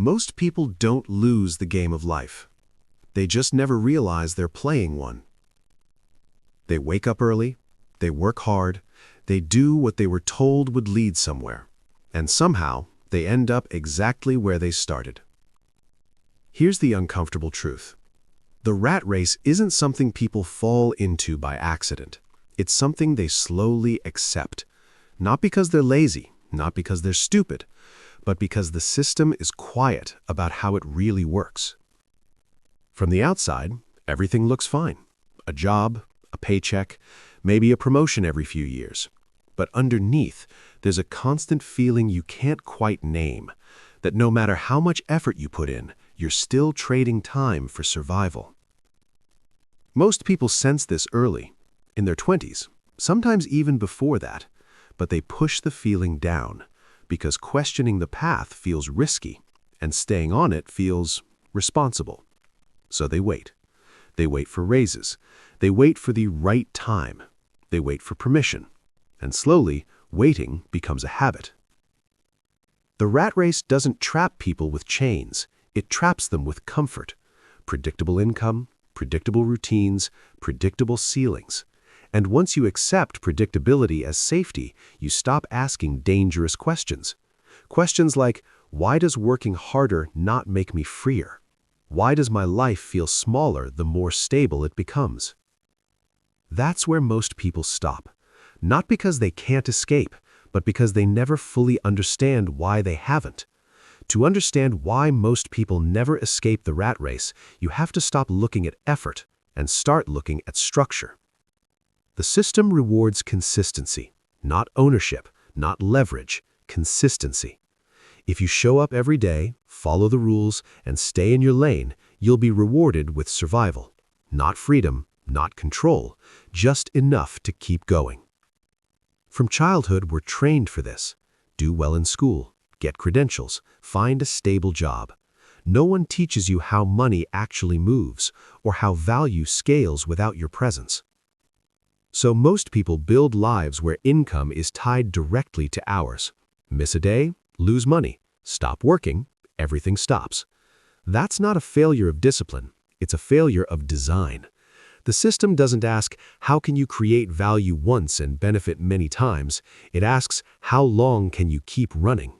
Most people don't lose the game of life. They just never realize they're playing one. They wake up early, they work hard, they do what they were told would lead somewhere, and somehow they end up exactly where they started. Here's the uncomfortable truth. The rat race isn't something people fall into by accident. It's something they slowly accept. Not because they're lazy, not because they're stupid, but because the system is quiet about how it really works. From the outside, everything looks fine. A job, a paycheck, maybe a promotion every few years. But underneath, there's a constant feeling you can't quite name, that no matter how much effort you put in, you're still trading time for survival. Most people sense this early, in their 20s, sometimes even before that, but they push the feeling down, because questioning the path feels risky, and staying on it feels responsible. So they wait. They wait for raises. They wait for the right time. They wait for permission. And slowly, waiting becomes a habit. The rat race doesn't trap people with chains. It traps them with comfort. Predictable income, predictable routines, predictable ceilings. And once you accept predictability as safety, you stop asking dangerous questions. Questions like, why does working harder not make me freer? Why does my life feel smaller the more stable it becomes? That's where most people stop. Not because they can't escape, but because they never fully understand why they haven't. To understand why most people never escape the rat race, you have to stop looking at effort and start looking at structure. The system rewards consistency, not ownership, not leverage, consistency. If you show up every day, follow the rules, and stay in your lane, you'll be rewarded with survival. Not freedom, not control, just enough to keep going. From childhood, we're trained for this. Do well in school, get credentials, find a stable job. No one teaches you how money actually moves, or how value scales without your presence. So most people build lives where income is tied directly to hours. Miss a day, lose money. Stop working, everything stops. That's not a failure of discipline. It's a failure of design. The system doesn't ask, how can you create value once and benefit many times? It asks, how long can you keep running?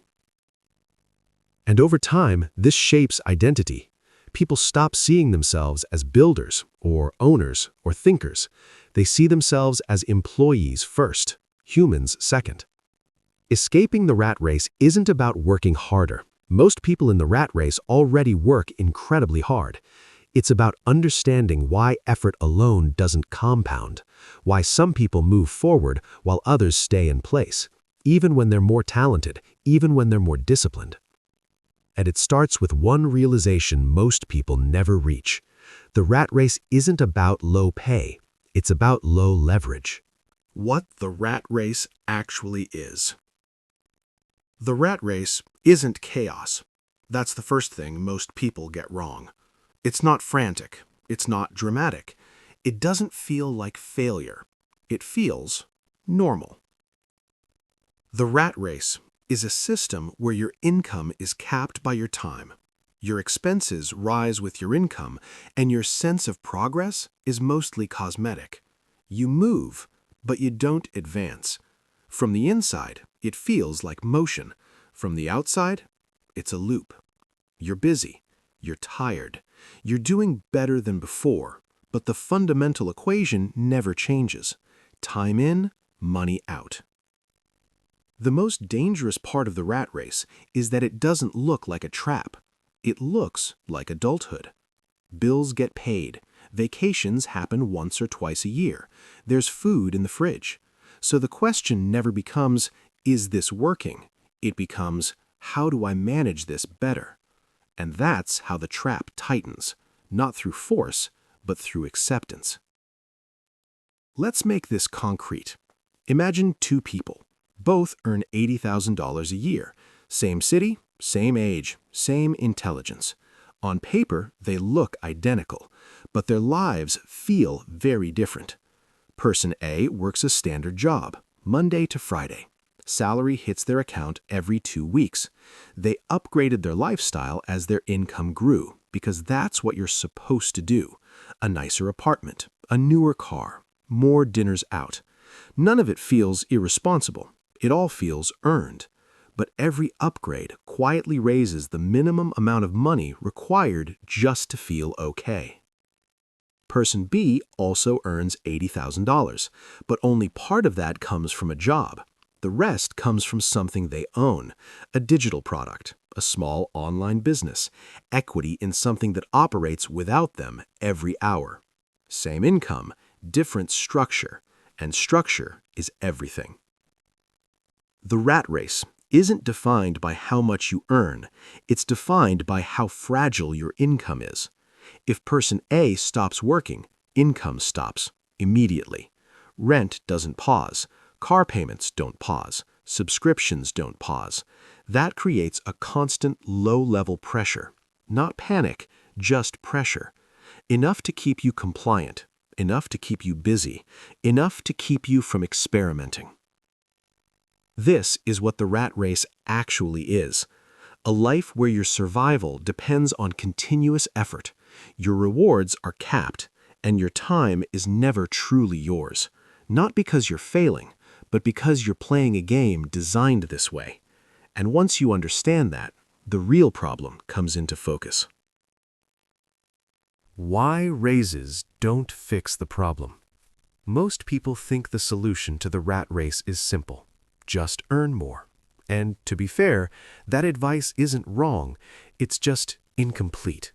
And over time, this shapes identity. People stop seeing themselves as builders, or owners, or thinkers. They see themselves as employees first, humans second. Escaping the rat race isn't about working harder. Most people in the rat race already work incredibly hard. It's about understanding why effort alone doesn't compound, why some people move forward while others stay in place, even when they're more talented, even when they're more disciplined. And it starts with one realization most people never reach. The rat race isn't about low pay. It's about low leverage. What the rat race actually is. The rat race isn't chaos. That's the first thing most people get wrong. It's not frantic. It's not dramatic. It doesn't feel like failure. It feels normal. The rat race is a system where your income is capped by your time. Your expenses rise with your income, and your sense of progress is mostly cosmetic. You move, but you don't advance. From the inside, it feels like motion. From the outside, it's a loop. You're busy. You're tired. You're doing better than before, but the fundamental equation never changes. Time in, money out. The most dangerous part of the rat race is that it doesn't look like a trap. It looks like adulthood. Bills get paid. Vacations happen once or twice a year. There's food in the fridge. So the question never becomes, is this working? It becomes, how do I manage this better? And that's how the trap tightens, not through force, but through acceptance. Let's make this concrete. Imagine two people. Both earn $80,000 a year. Same city, same age, same intelligence. On paper, they look identical, but their lives feel very different. Person A works a standard job, Monday to Friday. Salary hits their account every 2 weeks. They upgraded their lifestyle as their income grew, because that's what you're supposed to do. A nicer apartment, a newer car, more dinners out. None of it feels irresponsible. It all feels earned. But every upgrade quietly raises the minimum amount of money required just to feel okay. Person B also earns $80,000, but only part of that comes from a job. The rest comes from something they own, a digital product, a small online business, equity in something that operates without them every hour. Same income, different structure, and structure is everything. The rat race isn't defined by how much you earn, it's defined by how fragile your income is. If person A stops working, income stops immediately. Rent doesn't pause. Car payments don't pause. Subscriptions don't pause. That creates a constant low-level pressure. Not panic, just pressure. Enough to keep you compliant, enough to keep you busy, enough to keep you from experimenting. This is what the rat race actually is. A life where your survival depends on continuous effort. Your rewards are capped, and your time is never truly yours. Not because you're failing, but because you're playing a game designed this way. And once you understand that, the real problem comes into focus. Why raises don't fix the problem? Most people think the solution to the rat race is simple. Just earn more. And to be fair, that advice isn't wrong, it's just incomplete.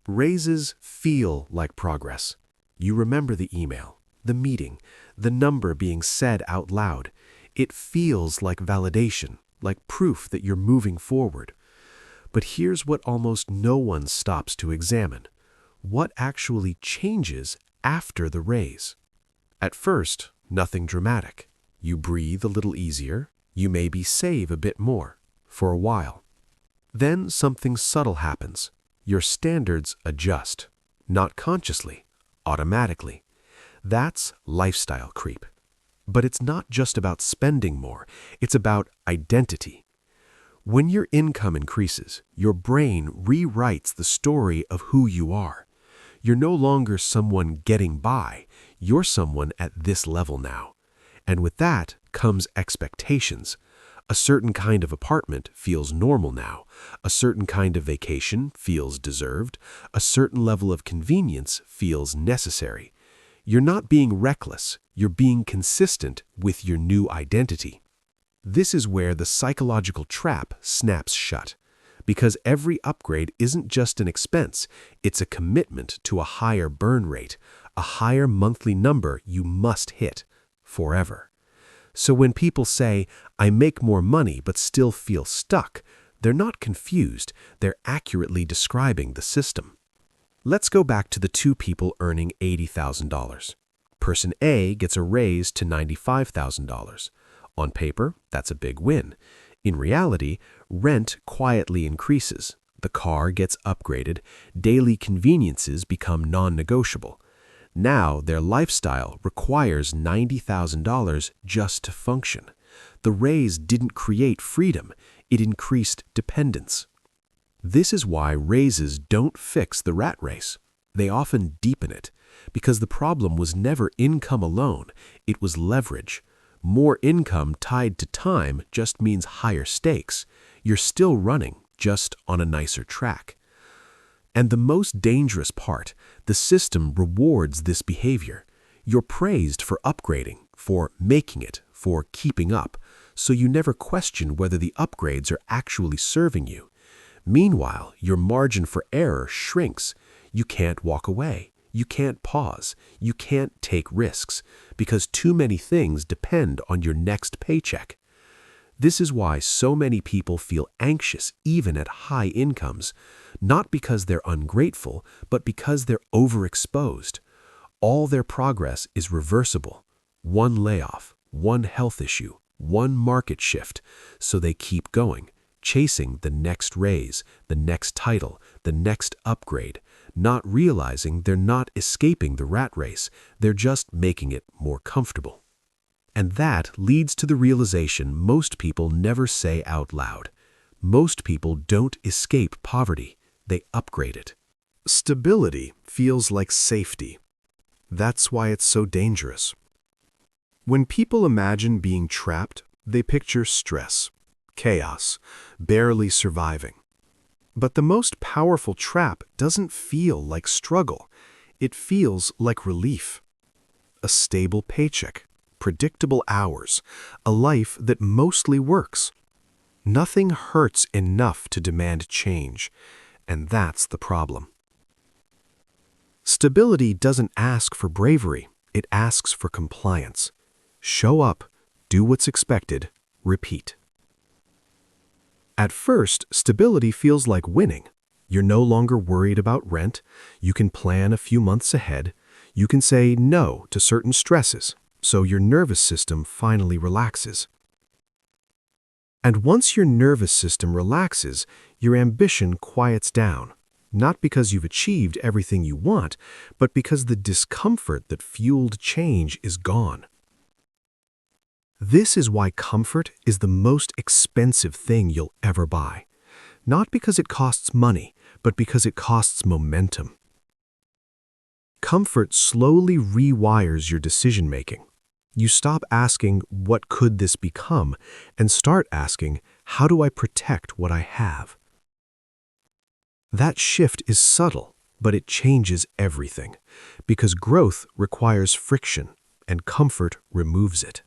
Raises feel like progress. You remember the email, the meeting, the number being said out loud. It feels like validation, like proof that you're moving forward. But here's what almost no one stops to examine. What actually changes after the raise? At first, nothing dramatic. You breathe a little easier. You maybe save a bit more, for a while. Then something subtle happens. Your standards adjust, not consciously, automatically. That's lifestyle creep. But it's not just about spending more, it's about identity. When your income increases, your brain rewrites the story of who you are. You're no longer someone getting by, you're someone at this level now. And with that comes expectations. A certain kind of apartment feels normal now. A certain kind of vacation feels deserved. A certain level of convenience feels necessary. You're not being reckless, you're being consistent with your new identity. This is where the psychological trap snaps shut. Because every upgrade isn't just an expense, it's a commitment to a higher burn rate, a higher monthly number you must hit forever. So when people say, I make more money but still feel stuck, they're not confused, they're accurately describing the system. Let's go back to the two people earning $80,000. Person A gets a raise to $95,000. On paper, that's a big win. In reality, rent quietly increases, the car gets upgraded, daily conveniences become non-negotiable. Now their lifestyle requires $90,000 just to function. The raise didn't create freedom, it increased dependence. This is why raises don't fix the rat race. They often deepen it, because the problem was never income alone, it was leverage. More income tied to time just means higher stakes. You're still running, just on a nicer track. And the most dangerous part, the system rewards this behavior. You're praised for upgrading, for making it, for keeping up, so you never question whether the upgrades are actually serving you. Meanwhile, your margin for error shrinks. You can't walk away. You can't pause. You can't take risks, because too many things depend on your next paycheck. This is why so many people feel anxious even at high incomes, not because they're ungrateful, but because they're overexposed. All their progress is reversible. One layoff, one health issue, one market shift, so they keep going, chasing the next raise, the next title, the next upgrade, not realizing they're not escaping the rat race, they're just making it more comfortable. And that leads to the realization most people never say out loud. Most people don't escape poverty, they upgrade it. Stability feels like safety. That's why it's so dangerous. When people imagine being trapped, they picture stress, chaos, barely surviving. But the most powerful trap doesn't feel like struggle. It feels like relief. A stable paycheck, predictable hours, a life that mostly works. Nothing hurts enough to demand change, and that's the problem. Stability doesn't ask for bravery, it asks for compliance. Show up, do what's expected, repeat. At first, stability feels like winning. You're no longer worried about rent, you can plan a few months ahead, you can say no to certain stresses, so your nervous system finally relaxes. And once your nervous system relaxes, your ambition quiets down, not because you've achieved everything you want, but because the discomfort that fueled change is gone. This is why comfort is the most expensive thing you'll ever buy. Not because it costs money, but because it costs momentum. Comfort slowly rewires your decision-making. You stop asking, what could this become, and start asking, how do I protect what I have? That shift is subtle, but it changes everything, because growth requires friction, and comfort removes it.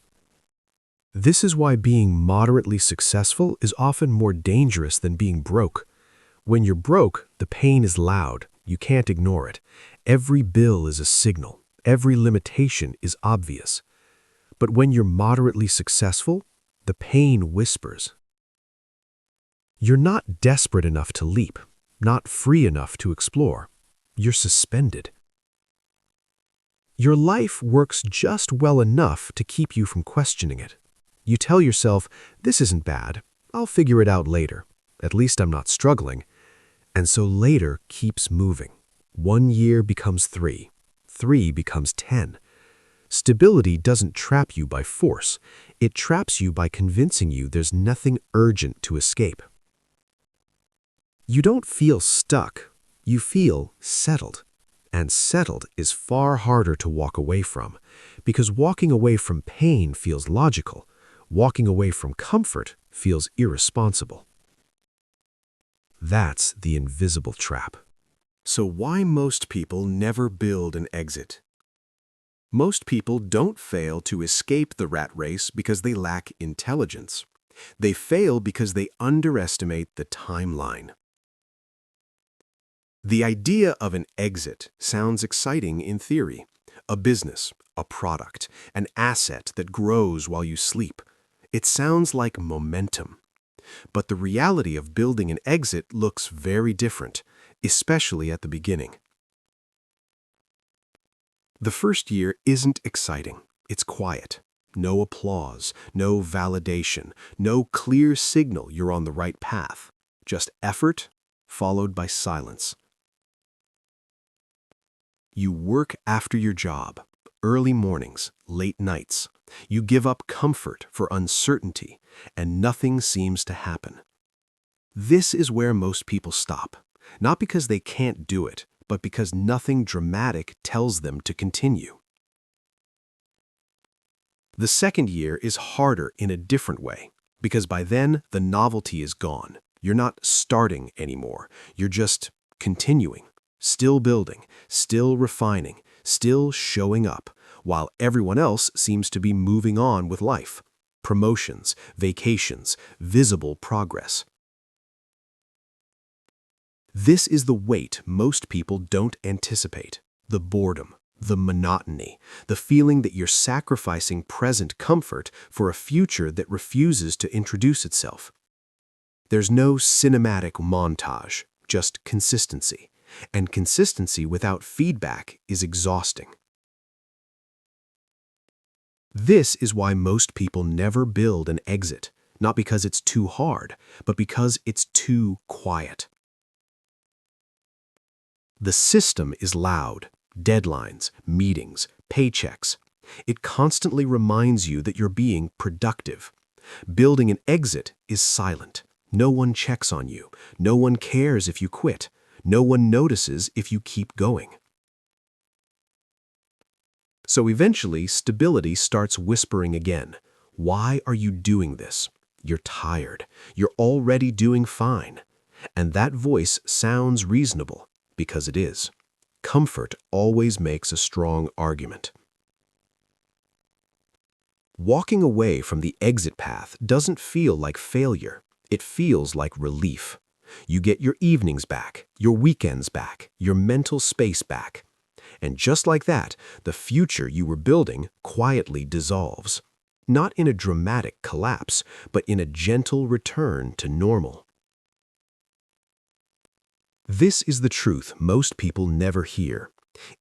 This is why being moderately successful is often more dangerous than being broke. When you're broke, the pain is loud. You can't ignore it. Every bill is a signal. Every limitation is obvious. But when you're moderately successful, the pain whispers. You're not desperate enough to leap, not free enough to explore. You're suspended. Your life works just well enough to keep you from questioning it. You tell yourself, this isn't bad, I'll figure it out later. At least I'm not struggling. And so later keeps moving. 1 year becomes 3. 3 becomes 10. Stability doesn't trap you by force. It traps you by convincing you there's nothing urgent to escape. You don't feel stuck. You feel settled. And settled is far harder to walk away from, because walking away from pain feels logical. Walking away from comfort feels irresponsible. That's the invisible trap. So why most people never build an exit? Most people don't fail to escape the rat race because they lack intelligence. They fail because they underestimate the timeline. The idea of an exit sounds exciting in theory. A business, a product, an asset that grows while you sleep. It sounds like momentum. But the reality of building an exit looks very different, especially at the beginning. The first year isn't exciting. It's quiet. No applause, no validation, no clear signal you're on the right path. Just effort, followed by silence. You work after your job, early mornings, late nights. You give up comfort for uncertainty, and nothing seems to happen. This is where most people stop, not because they can't do it, but because nothing dramatic tells them to continue. The second year is harder in a different way, because by then the novelty is gone. You're not starting anymore. You're just continuing, still building, still refining, still showing up, while everyone else seems to be moving on with life. Promotions, vacations, visible progress. This is the weight most people don't anticipate. The boredom, the monotony, the feeling that you're sacrificing present comfort for a future that refuses to introduce itself. There's no cinematic montage, just consistency. And consistency without feedback is exhausting. This is why most people never build an exit, not because it's too hard, but because it's too quiet. The system is loud. Deadlines, meetings, paychecks. It constantly reminds you that you're being productive. Building an exit is silent. No one checks on you. No one cares if you quit. No one notices if you keep going. So eventually, stability starts whispering again. Why are you doing this? You're tired. You're already doing fine. And that voice sounds reasonable, because it is. Comfort always makes a strong argument. Walking away from the exit path doesn't feel like failure. It feels like relief. You get your evenings back, your weekends back, your mental space back. And just like that, the future you were building quietly dissolves. Not in a dramatic collapse, but in a gentle return to normal. This is the truth most people never hear.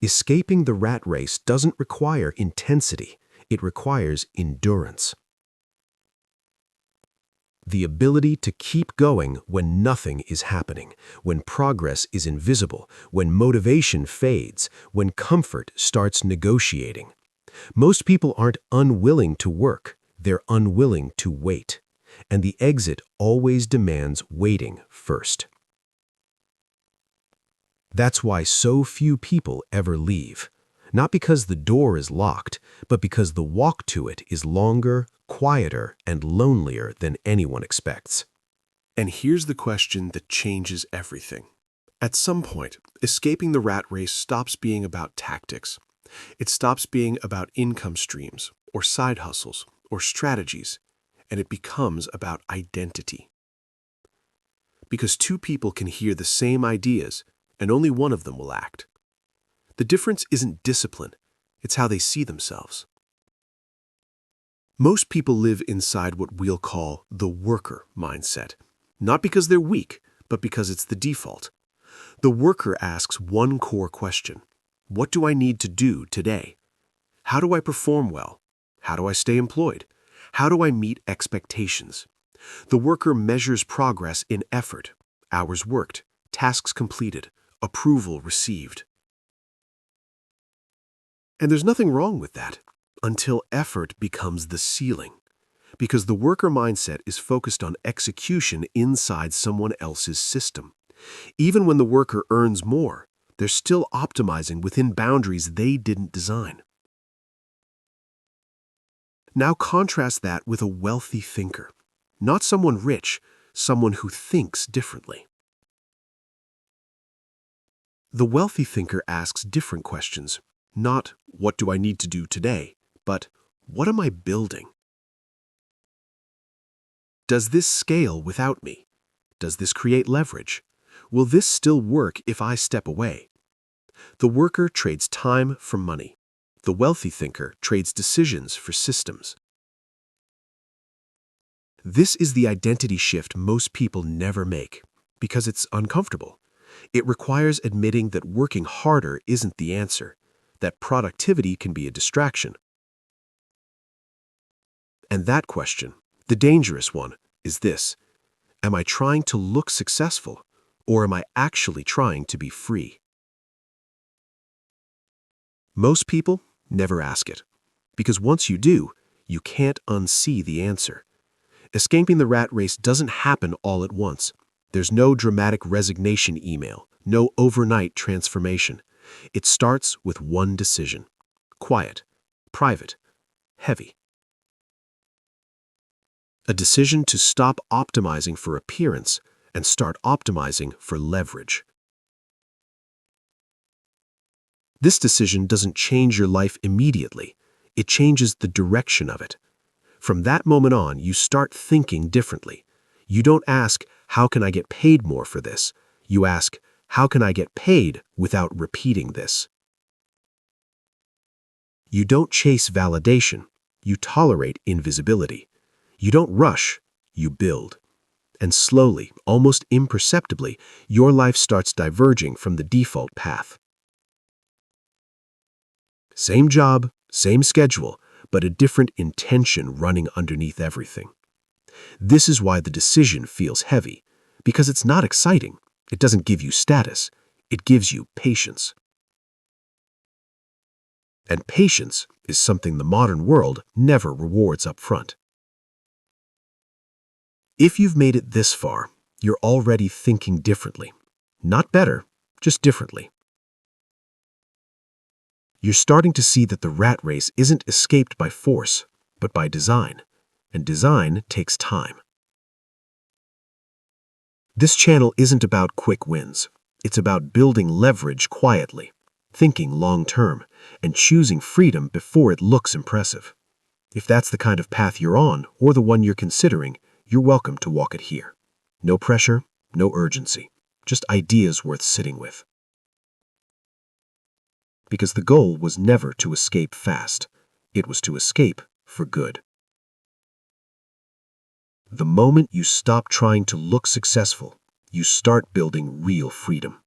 Escaping the rat race doesn't require intensity. It requires endurance. The ability to keep going when nothing is happening, when progress is invisible, when motivation fades, when comfort starts negotiating. Most people aren't unwilling to work, they're unwilling to wait. And the exit always demands waiting first. That's why so few people ever leave. Not because the door is locked, but because the walk to it is longer, quieter, and lonelier than anyone expects. And here's the question that changes everything. At some point, escaping the rat race stops being about tactics. It stops being about income streams, or side hustles, or strategies, and it becomes about identity. Because two people can hear the same ideas, and only one of them will act. The difference isn't discipline, it's how they see themselves. Most people live inside what we'll call the worker mindset, not because they're weak, but because it's the default. The worker asks one core question: what do I need to do today? How do I perform well? How do I stay employed? How do I meet expectations? The worker measures progress in effort, hours worked, tasks completed, approval received. And there's nothing wrong with that, until effort becomes the ceiling. Because the worker mindset is focused on execution inside someone else's system. Even when the worker earns more, they're still optimizing within boundaries they didn't design. Now contrast that with a wealthy thinker. Not someone rich, someone who thinks differently. The wealthy thinker asks different questions. Not, what do I need to do today? But, what am I building? Does this scale without me? Does this create leverage? Will this still work if I step away? The worker trades time for money. The wealthy thinker trades decisions for systems. This is the identity shift most people never make, because it's uncomfortable. It requires admitting that working harder isn't the answer, that productivity can be a distraction. And that question, the dangerous one, is this: am I trying to look successful, or am I actually trying to be free? Most people never ask it, because once you do, you can't unsee the answer. Escaping the rat race doesn't happen all at once. There's no dramatic resignation email, no overnight transformation. It starts with one decision: quiet, private, heavy. A decision to stop optimizing for appearance and start optimizing for leverage. This decision doesn't change your life immediately. It changes the direction of it. From that moment on, you start thinking differently. You don't ask, how can I get paid more for this? You ask, how can I get paid without repeating this? You don't chase validation. You tolerate invisibility. You don't rush. You build. And slowly, almost imperceptibly, your life starts diverging from the default path. Same job, same schedule, but a different intention running underneath everything. This is why the decision feels heavy, because it's not exciting. It doesn't give you status. It gives you patience. And patience is something the modern world never rewards up front. If you've made it this far, you're already thinking differently. Not better, just differently. You're starting to see that the rat race isn't escaped by force, but by design. And design takes time. This channel isn't about quick wins. It's about building leverage quietly, thinking long-term, and choosing freedom before it looks impressive. If that's the kind of path you're on, or the one you're considering, you're welcome to walk it here. No pressure, no urgency, just ideas worth sitting with. Because the goal was never to escape fast. It was to escape for good. The moment you stop trying to look successful, you start building real freedom.